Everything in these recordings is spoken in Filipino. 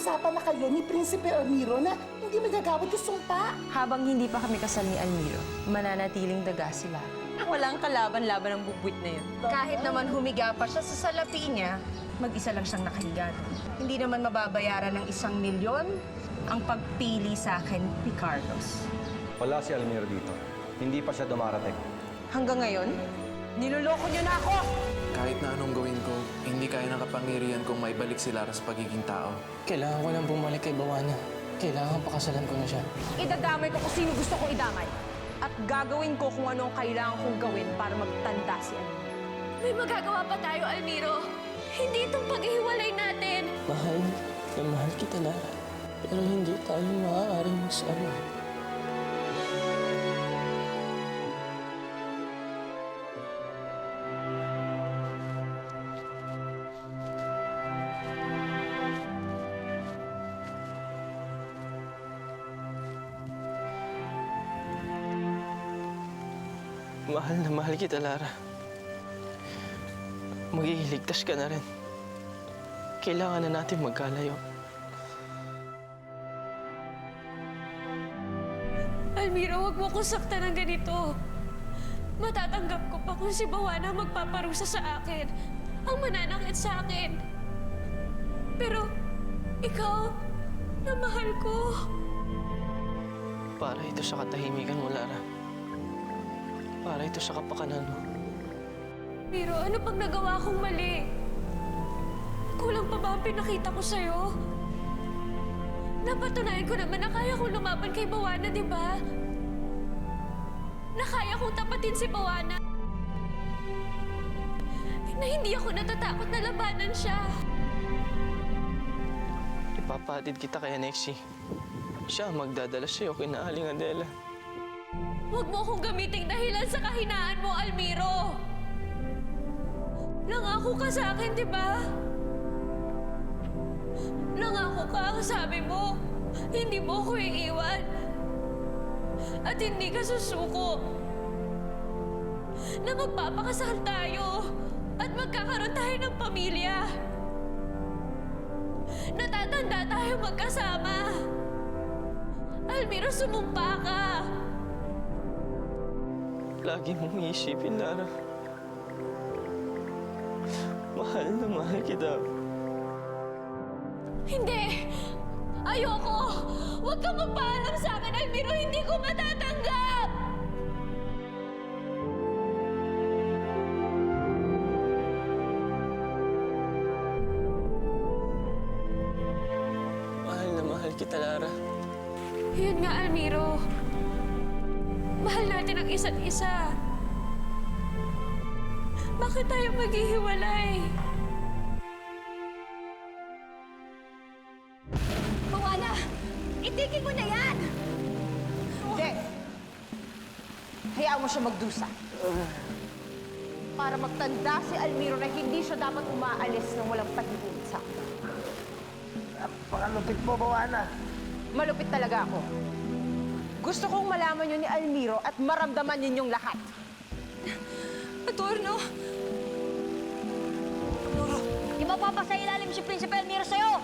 nag-usapan na kayo ni Prinsipe Almiro na hindi magagawad yung sumpa. Habang hindi pa kami kasal ni Almiro, mananatiling daga sila. Walang kalaban-laban ang bubwit na yun. Kahit naman humiga pa siya sa salapi niya, mag-isa lang siyang nakahiga doon. Hindi naman mababayaran ng 1,000,000 ang pagpili sa akin ni Carlos. Wala si Almiro dito. Hindi pa siya dumarating. Hanggang ngayon, niloloko niyo na ako! Kahit na anong gawin ko, hindi kaya ng kapangyarihan kong maibalik si Lara sa pagiging tao. Kailangan ko nang bumalik kay Bawana. Kailangan pakasalan ko na siya. Idadamay ko kung sino gusto kong idamay. At gagawin ko kung anong kailangan kong gawin para magtanda si Almiro. May magagawa pa tayo, Almiro. Hindi itong paghihiwalay natin. Mahal na mahal kita, Lara. Pero hindi tayo maaaring magsama. Mahal na mahal kita, Lara. Maghihiligtas ka na rin. Kailangan na natin magkalayo. Almiro, huwag mo akong saktan ng ganito. Matatanggap ko pa kung si Bawana magpaparusa sa akin. Ang mananakit sa akin. Pero, ikaw, na mahal ko. Para ito sa katahimikan mo, Lara. Para ito sa kapakanan mo. Pero ano pag nagawa kong mali? Kulang pa ba ang pinakita ko sa'yo? Napatunayan ko naman na kaya kong lumaban kay Bawana, di ba? Na kaya kong tapatin si Bawana. Na hindi ako natatakot na labanan siya. Ipapatid kita kay Nexie. Siya ang magdadala sa'yo kina Aling Adela. Huwag mo akong gamiting dahilan sa kahinaan mo, Almiro. Nangako ka sa akin, di ba? Nangako ka, sabi mo, hindi mo ko iiwan. At hindi ka susuko. Na magpapakasal tayo at magkakaroon tayo ng pamilya. Natatanda tayo magkasama. Almiro, sumumpa ka. Lagi mong iisipin, Lara. Mahal na mahal kita. Hindi! Ayoko! Huwag kang magpaalam sa akin, Almiro! Hindi ko matatanggap! Mahal na mahal kita, Lara. Yun nga, Almiro. Mahal natin ang isa't isa. Bakit tayo maghihiwalay? Bawana! Itigil mo na yan! Hindi. Hayaan mo siya magdusa. Para magtanda si Almiro na hindi siya dapat umaalis nang walang paghihilit sa akin. Pakalupit mo, Bawana. Malupit talaga ako. Gusto kong malaman yun ni Almiro at maramdaman ninyong lahat. Adorno! Di ba papasailalim si Prinsipe Almiro sa'yo?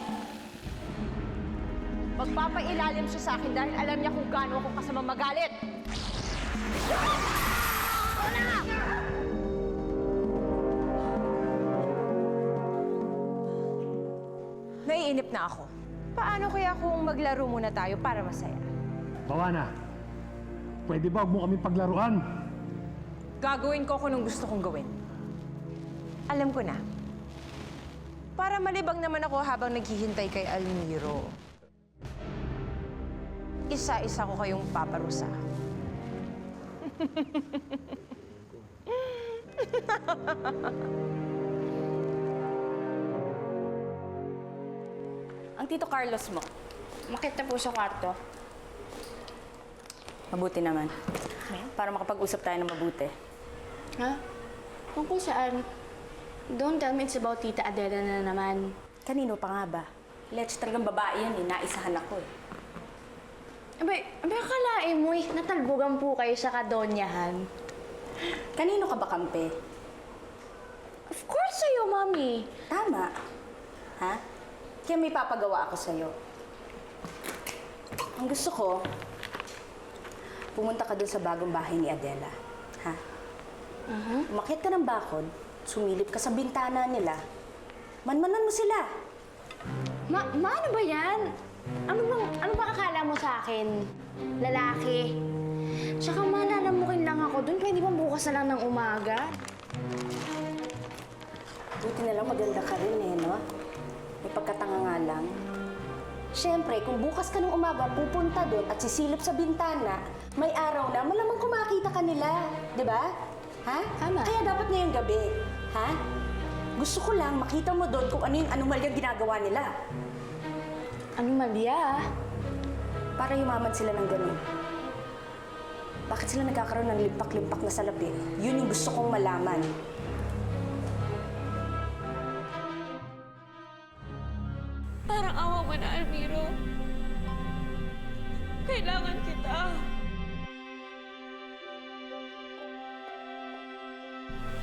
Magpapailalim siya sa akin dahil alam niya kung gaano ako kasama magalit. Naiinip na ako. Paano kaya kung maglaro muna tayo para masaya? Bawana, pwede ba huwag mo kami paglaruan? Gagawin ko kung anong gusto kong gawin. Alam ko na. Para malibang naman ako habang naghihintay kay Almiro. Isa-isa ko kayong paparusa. Ang Tito Carlos mo. Makita po sa kwarto. Mabuti naman. Para makapag-usap tayo ng mabuti. Ha? Kung saan? Don't tell me it's about Tita Adela na naman. Kanino pa nga ba? Let's talagang babae yan eh. Naisahan ako eh. Abay, akalain mo eh, natalbugan po kayo sa kadonyahan. Kanino ka ba kampe? Of course sa'yo, Mami. Tama. Ha? Kaya may papagawa ako sa'yo. Ang gusto ko, pumunta ka dun sa bagong bahay ni Adela. Ha? Umakyat ka ng bakod, sumilip ka sa bintana nila, manmanan mo sila. Ano ba yan? Ano ba akala mo sa akin? Lalaki. Tsaka malalamukin lang ako dun. Pwede ba bukas na lang ng umaga? Buti na lang maganda ka rin eh, no? May pagkatanga nga lang. Siyempre, kung bukas ka ng umaga pupunta doon at sisilip sa bintana, may araw na, malamang kumakita ka nila. Di ba? Ha? Tama. Kaya dapat ngayong gabi. Ha? Gusto ko lang makita mo doon kung ano yung anomalyang ginagawa nila. Anomalya? Para yumaman sila ng ganun. Bakit sila nagkakaroon ng limpak-limpak na salapi? Yun yung gusto kong malaman. Parang awa mo na, Almiro. Kailangan kita.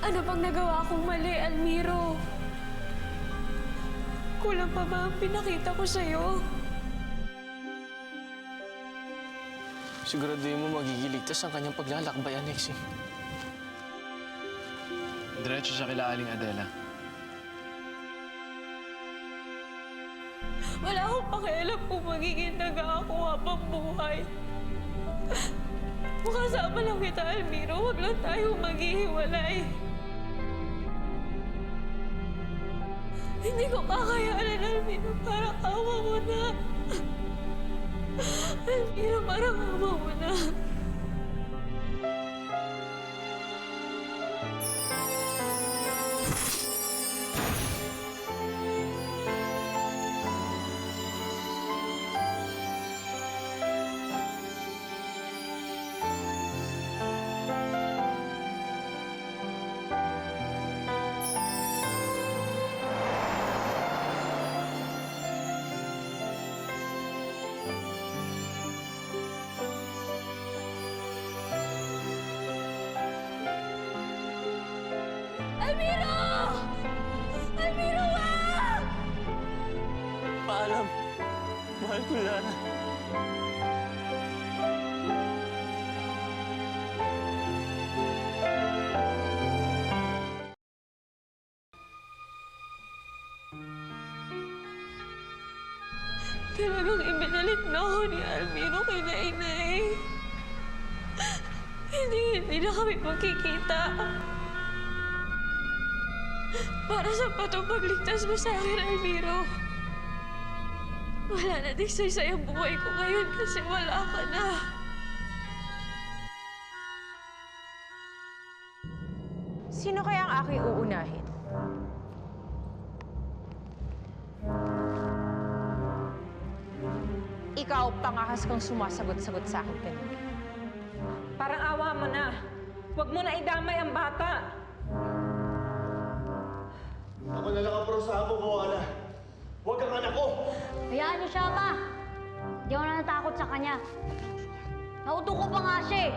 Ano bang nagawa kong mali, Almiro? Kulang pa ba ang pinakita ko sa'yo? Siguraduhin mo magigiligtas ang kanyang paglalakbay, Alexi. Diretso siya kila Aling Adela. Wala akong pakialam kung magiging daga ako habang buhay. Makasama lang kita, Almiro. Huwag lang tayong maghihiwalay. Hindi ko kakayanan, Almiro. Parang awa mo na. Almiro, parang awa mo na. Almiro! Almiro, wag! Paalam. Mahal ko, Lara. Talagang ibinalit na ako ni Almiro kay Nainay. Hindi na kami magkikita. Para sa patupagligtas mo sa akin, Almiro. Wala na din saysay ang buhay ko ngayon kasi wala ka na. Sino kaya ang aking uunahin? Ikaw, pangahas kang sumasagot-sagot sa akin kanina. Parang awa mo na. Huwag mo na idamay ang bata. Ako na lang ang parusahan mo, Moana. Huwag kang anak ko! Hayaan niyo siya, Ma. Di ako na natakot sa kanya. Nauto ko pa nga siya eh.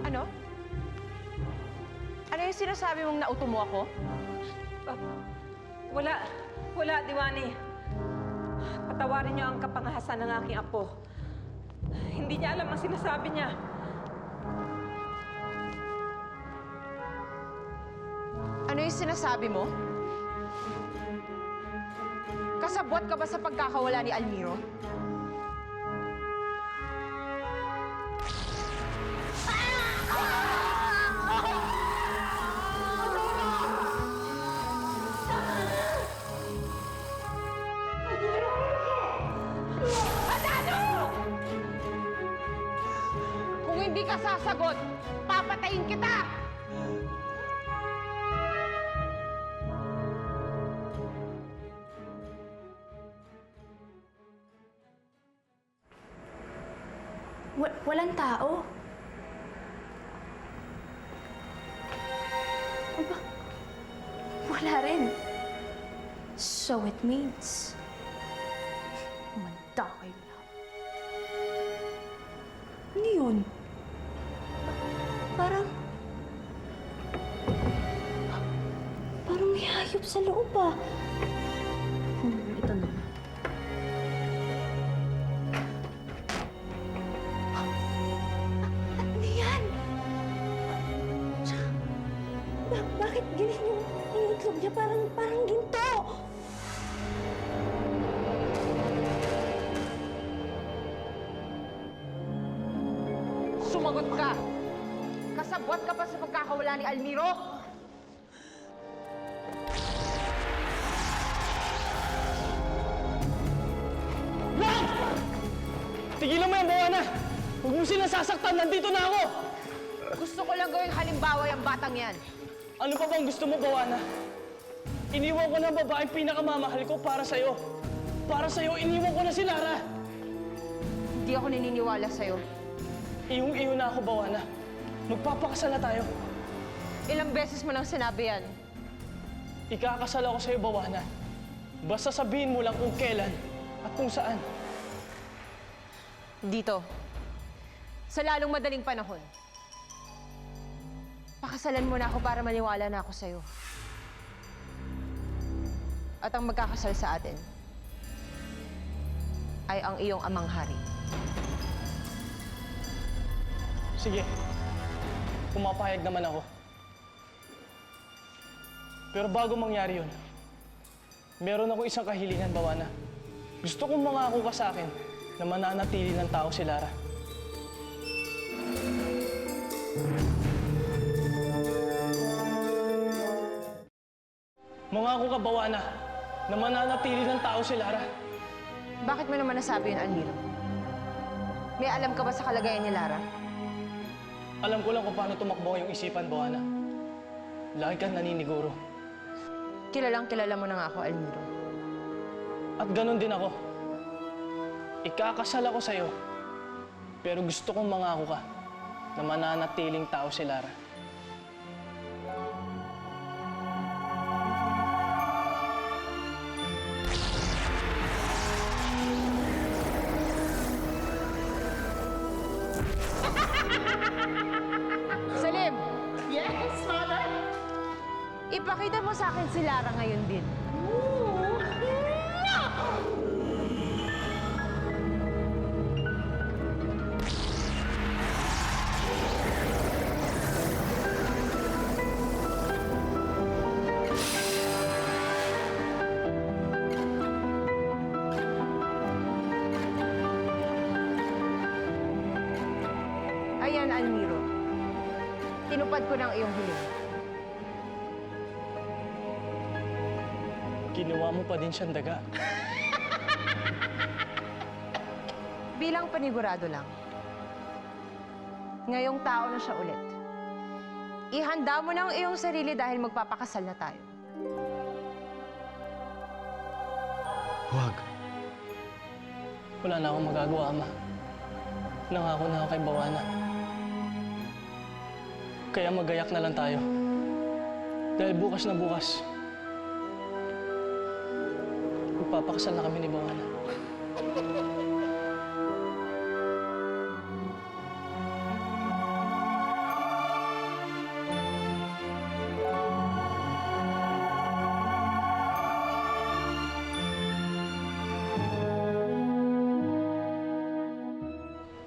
Ano? Ano yung sinasabi mong nauto mo ako? Wala, Diwani. Patawarin niyo ang kapangahasan ng aking apo. Hindi niya alam ang sinasabi niya. Ano yung sinasabi mo? Kasabwat ka ba sa pagkakawala ni Almiro? Kung hindi ka sasagot, papatayin kita! Walang tao. Aba, wala rin. So it means, mandakay lang. Ano yun? Parang may hayop sa loob ah. niya parang ginto. Sumagot ka! Kasabwat ka pa sa pagkakawala ni Almiro? Tigilan mo yan, Bawana! Huwag mo silang sasaktan, nandito na ako! Gusto ko lang gawing halimbawa yung batang yan. Ano pa bang gusto mo, Bawana? Iniwan ko na ang babaeng pinakamamahal ko para sa'yo. Para sa'yo, iniwan ko na si Lara. Hindi ako naniniwala sa'yo. Iyong-iyo na ako, Bawana. Magpapakasal na tayo. Ilang beses mo nang sinabi yan. Ikakasal ako sa'yo, Bawana. Basta sabihin mo lang kung kailan at kung saan. Dito. Sa lalong madaling panahon. Pakasalan mo na ako para maniwala na ako sa'yo. At ang magkakasal sa atin ay ang iyong amang hari. Sige. Pumapayag naman ako. Pero bago mangyari yun, meron ako isang kahilingan, Bawana. Gusto kong mangako ka sa akin na mananatili ng tao si Lara. Mangako ka, Bawana, na mananatili ng tao si Lara. Bakit mo naman nasabi yun, Almiro? May alam ka ba sa kalagayan ni Lara? Alam ko lang kung paano tumakbo yung isipan, Bawana. Lagi kang naniniguro. Kilalang kilala mo na nga ako, Almiro. At ganun din ako. Ikakasal ako sa'yo. Pero gusto kong mangako ka na mananatiling tao si Lara. Salim! Yes, Mother? Ipakita mo sa akin si Lara ngayon din. Ayan, Almiro. Tinupad ko ng iyong hiling. Ginawa mo pa din siyang daga. Bilang panigurado lang, ngayong tao na siya ulit. Ihanda mo na ang iyong sarili dahil magpapakasal na tayo. Huwag. Wala na akong magagawa, Ama. Nangako na ako kay Bawana. Kaya magayak na lang tayo. Dahil bukas na bukas, magpapakasal na kami ni Bawana.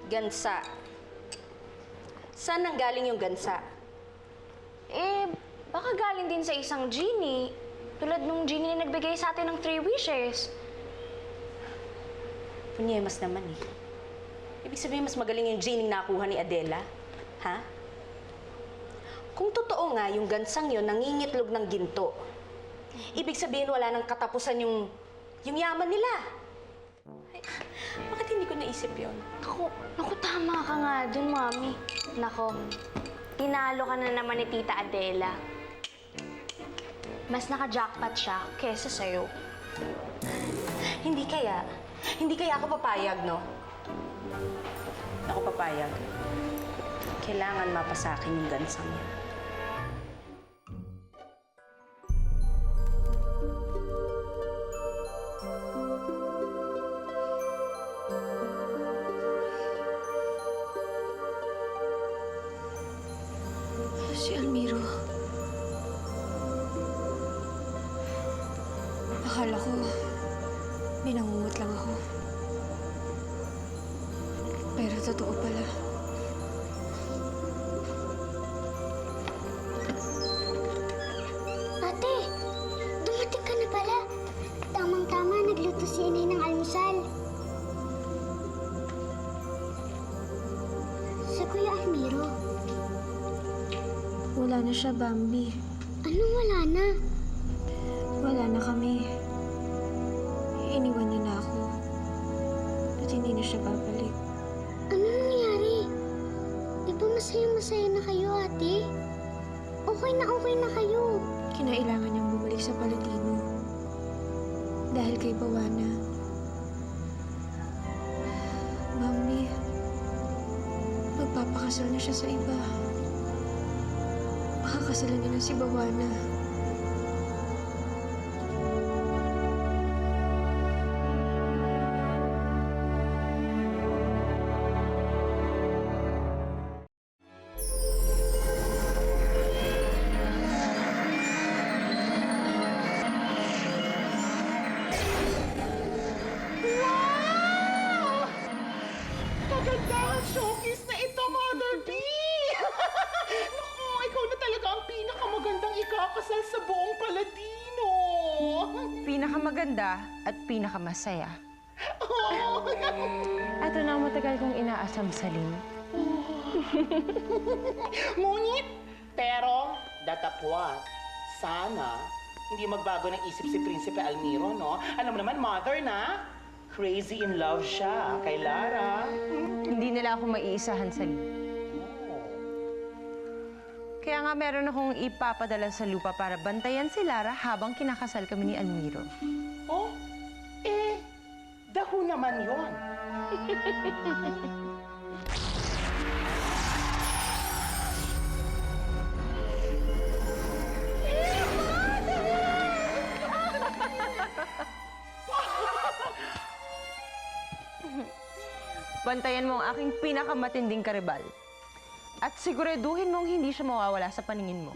Gansa. Saan nanggaling yung gansa? Baka galing din sa isang genie. Tulad nung genie na nagbigay sa atin ng 3 wishes. Punyemas naman eh. Ibig sabihin mas magaling yung genie nakuha ni Adela? Ha? Kung totoo nga yung gansang yon nangingitlog ng ginto, ibig sabihin wala nang katapusan yung yaman nila. Ay, bakit hindi ko naisip yon? Naku, tama ka nga dun, Mami. Nako, tinalo ka na naman ni Tita Adela. Mas naka-jackpot siya kesa sa'yo. Hindi kaya ako papayag, no? Ako papayag. Kailangan mapasa akin yung gansang yan. Si Almiro. Akala ko, binangungot lang ako. Pero totoo pala. Ate, na siya, Bambi. Anong wala na? Wala na kami. Iniwan niya na ako. At hindi na siya babalik. Ano nangyari? Di ba masaya-masaya na kayo, ate? Okay na kayo. Kinailangan niyang bumalik sa Palatino. Dahil kay Bawana. Mami, magpapakasal na siya sa iba. Makakasalan niya na si Bawana. Kagandahan showcase na ito, Mother B! Naku, ikaw na talaga ang pinakamagandang ikakasal sa buong Palatino. Pinakamaganda at pinakamasaya. Oh. Ito na ang matagal kong inaasam, Salim. Ngunit, pero, datapwat, sana hindi magbago ng isip si Prinsipe Almiro, no? Alam mo naman, mother na, crazy in love siya kay Lara. Hindi nila ako maiisahan, Salim. Kaya nga meron akong ipapadala sa lupa para bantayan si Lara habang kinakasal kami ni Almiro. Oh, daho naman yon. Bantayan mo ang aking pinakamatinding karibal. At siguraduhin mong hindi siya mawawala sa paningin mo.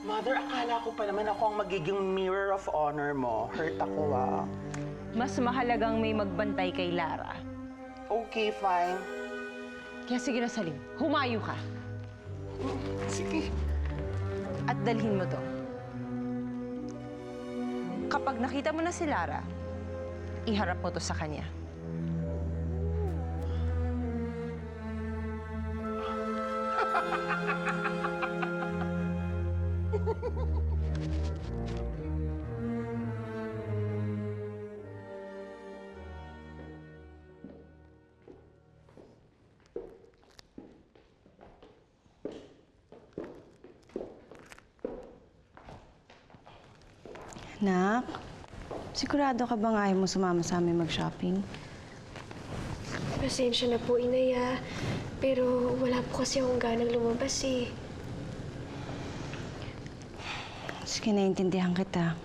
Mother, akala ko pa naman ako ang magiging mirror of honor mo. Hurt ako, ah. Mas mahalagang may magbantay kay Lara. Okay, fine. Kaya sige na, Salim. Humayo ka. Sige. At dalhin mo to. Kapag nakita mo na si Lara, iharap mo to sa kanya. Nak, sigurado ka bang ayaw mo sumama sa amin mag-shopping? Pasensya na po, Inay, ah. Pero wala po kasi akong ganang lumabas, eh. Sige, naiintindihan kita.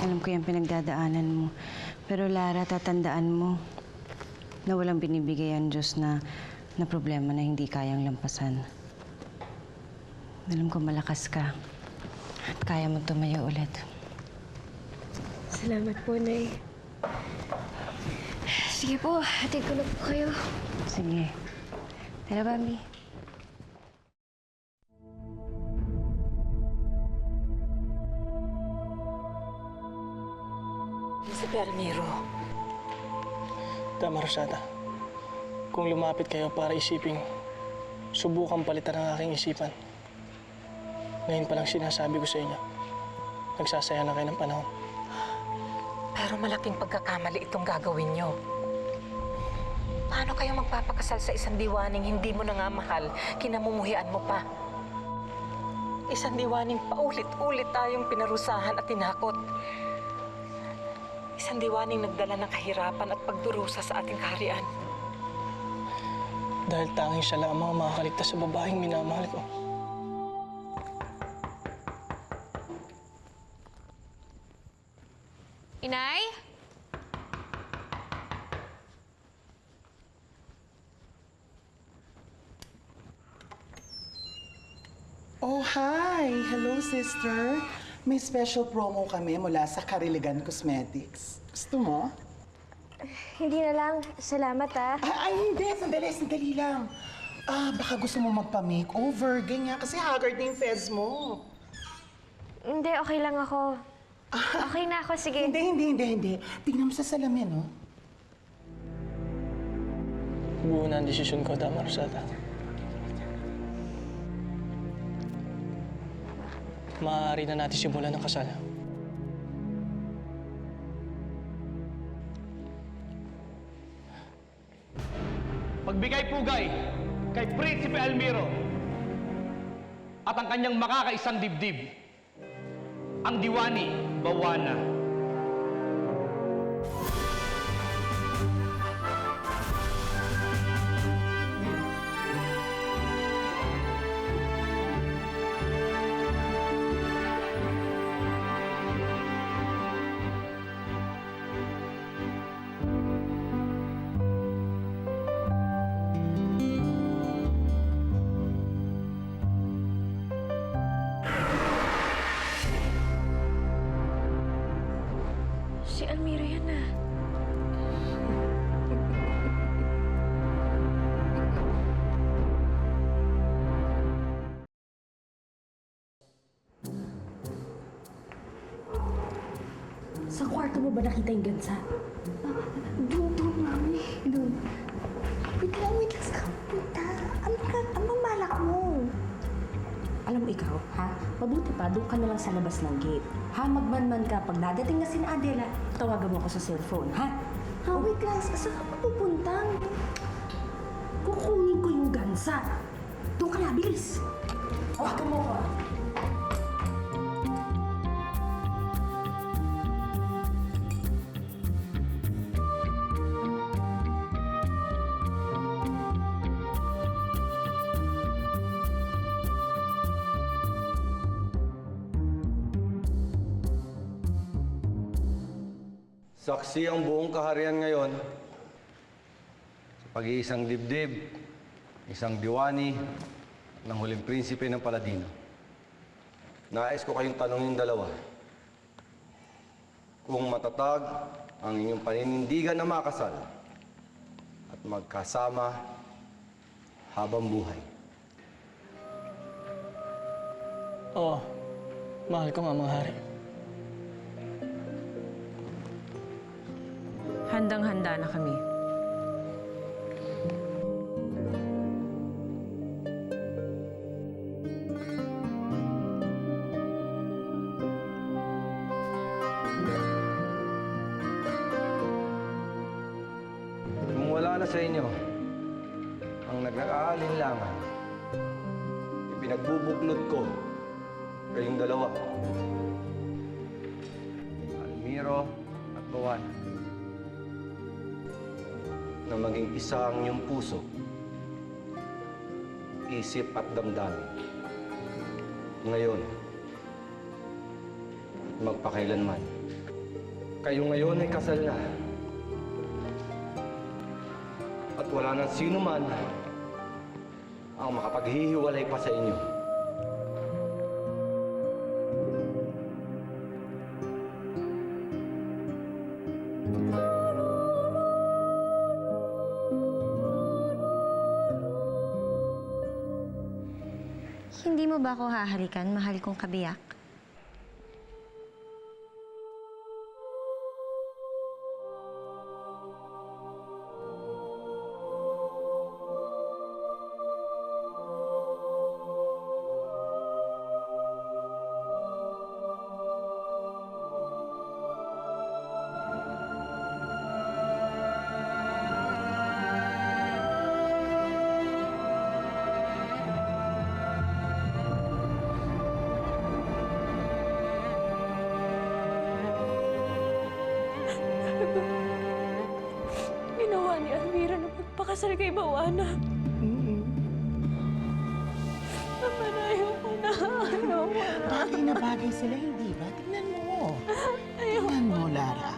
Alam ko yung pinagdadaanan mo. Pero Lara, tatandaan mo na walang binibigay ang Diyos na problema na hindi kayang lampasan. Alam ko malakas ka at kaya mo tumayo ulit. Salamat po, Nay. Sige po, hatid ko na po kayo. Sige. Tara, Bambi. Si Permiro. Tama, Rosada. Kung lumapit kayo para isiping subukan palitan ang aking isipan. Ngayon pa lang sinasabi ko sa inyo, nagsasaya na kayo ng panahon. Pero malaking pagkakamali itong gagawin nyo. Paano kayo magpapakasal sa isang diwaning hindi mo na nga mahal, kinamumuhian mo pa? Isang diwaning paulit-ulit tayong pinarusahan at tinakot. Isang diwaning nagdala ng kahirapan at pagdurusa sa ating kaharian. Dahil tanging siya lamang ang makakaligtas sa babaeng minamahal ko. Inay? Oh, hi! Hello, sister. May special promo kami mula sa Kariligan Cosmetics. Gusto mo? Hindi na lang. Salamat, ah. Ay, hindi. Sandali lang. Baka gusto mo magpa-makeover, ganyan. Kasi haggard na yung fez mo. Hindi, okay lang ako. Okay na ako, sige. Hindi. Tingnan mo sa salamin, no? Buo na ang desisyon ko, tama, Rosada. maaari na natin simulan ng kasal. Pagbigay-pugay kay Prinsipe Almiro at ang kanyang makakaisang dibdib, ang Diwani Bawana. Si Almiro yan ah. Sa kwarto mo ba nakita yung gansa? Doon, mami. Doon. Wait lang sa punta. Ano malak mo? Alam mo ikaw, ha? Mabuti pa, doon ka na lang sa labas ng gate. Ha? Magmanman ka. Pag dadating na si Adela, tawagan mo ako sa cellphone, ha? Ha, wait lang. Saan ka pa pupunta? Kukunin ko yung gansa. Doon ka na, bilis. Tawagan mo ako. Saksi ang buong kaharian ngayon sa pag-iisang dibdib, isang diwani ng huling prinsipe ng Paladino. Nais ko kayong tanongin dalawa. Kung matatag ang inyong paninindigan na makasal at magkasama habang buhay. Oo, mahal ko nga mga hari. Handang-handa na kami. Kung wala na sa inyo ang nag-aalinlangan, ipinagbubuklod ko kayong dalawa, Almiro at Bawana, na maging isa ang iyong puso, isip at damdamin. Ngayon, at magpakailanman. Kayo ngayon ay kasal na. At wala nang sino man ang makapaghihiwalay pa sa inyo. Hindi mo ba ako hahalikan, mahal kong kabiyak? Ginawa ni Almiro na magpakasal kay Bawana. Mama na, ayoko na. Ayoko na. Bagay na bagay sila, hindi ba? Tingnan mo. Tingnan mo, Lara.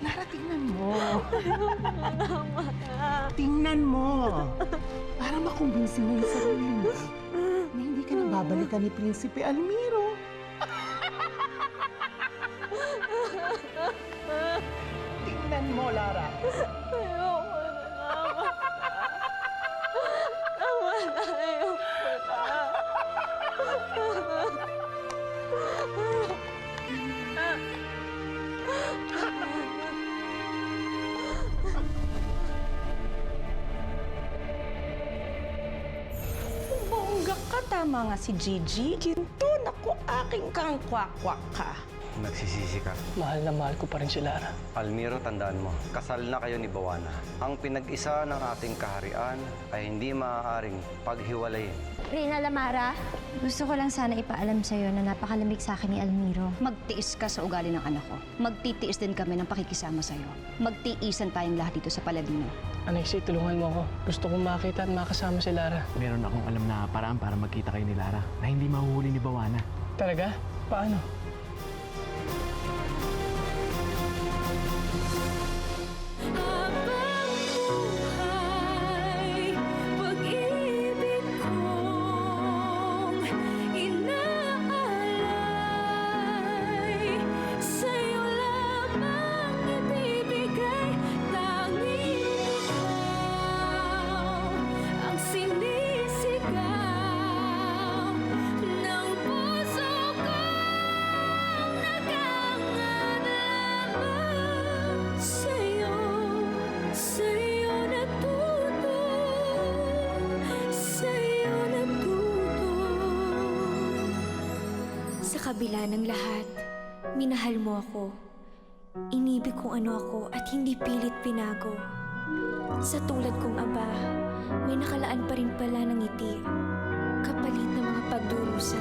Lara, tingnan mo. Tingnan mo. Para makumbinsi mo yung sarili mo na hindi ka na babalikan ni Prinsipe Almiro. Tingnan mo, Lara. Ayoko na, Mama. Tama na, ayoko na. Bongga ka, tama nga si Gigi. Ginto, naku. Naku, aking kang kwak-kwak ka. Nagsisisi ka. Mahal na mahal ko pa rin si Lara. Almiro, tandaan mo, kasal na kayo ni Bawana. Ang pinag-isa ng ating kaharian ay hindi maaaring paghiwalayin. Rina Lamara, gusto ko lang sana ipaalam sa'yo na napakalamig sa akin ni Almiro. Magtiis ka sa ugali ng anak ko. Magtitiis din kami ng pakikisama sa'yo. Magtiisan tayong lahat dito sa Paladino. Anexi, tulungan mo ako. Gusto kong makita at makasama si Lara. Meron akong alam na paraan para magkita kayo ni Lara na hindi mahuhuli ni Bawana. Talaga? Paano? Pag-ibig kong inaalay, sa'yo lamang ibibigay. Tanging ikaw ang sinisigaw ng puso kong nagangat lamang sa'yo. Sa'yo natuto, sa'yo natuto. Sa kabila ng lahat, minahal mo ako. Inibig kung ano ako at hindi pilit pinago. Sa tulad kong aba, may nakalaan pa rin pala ng ngiti, kapalit ng mga pagdurusa.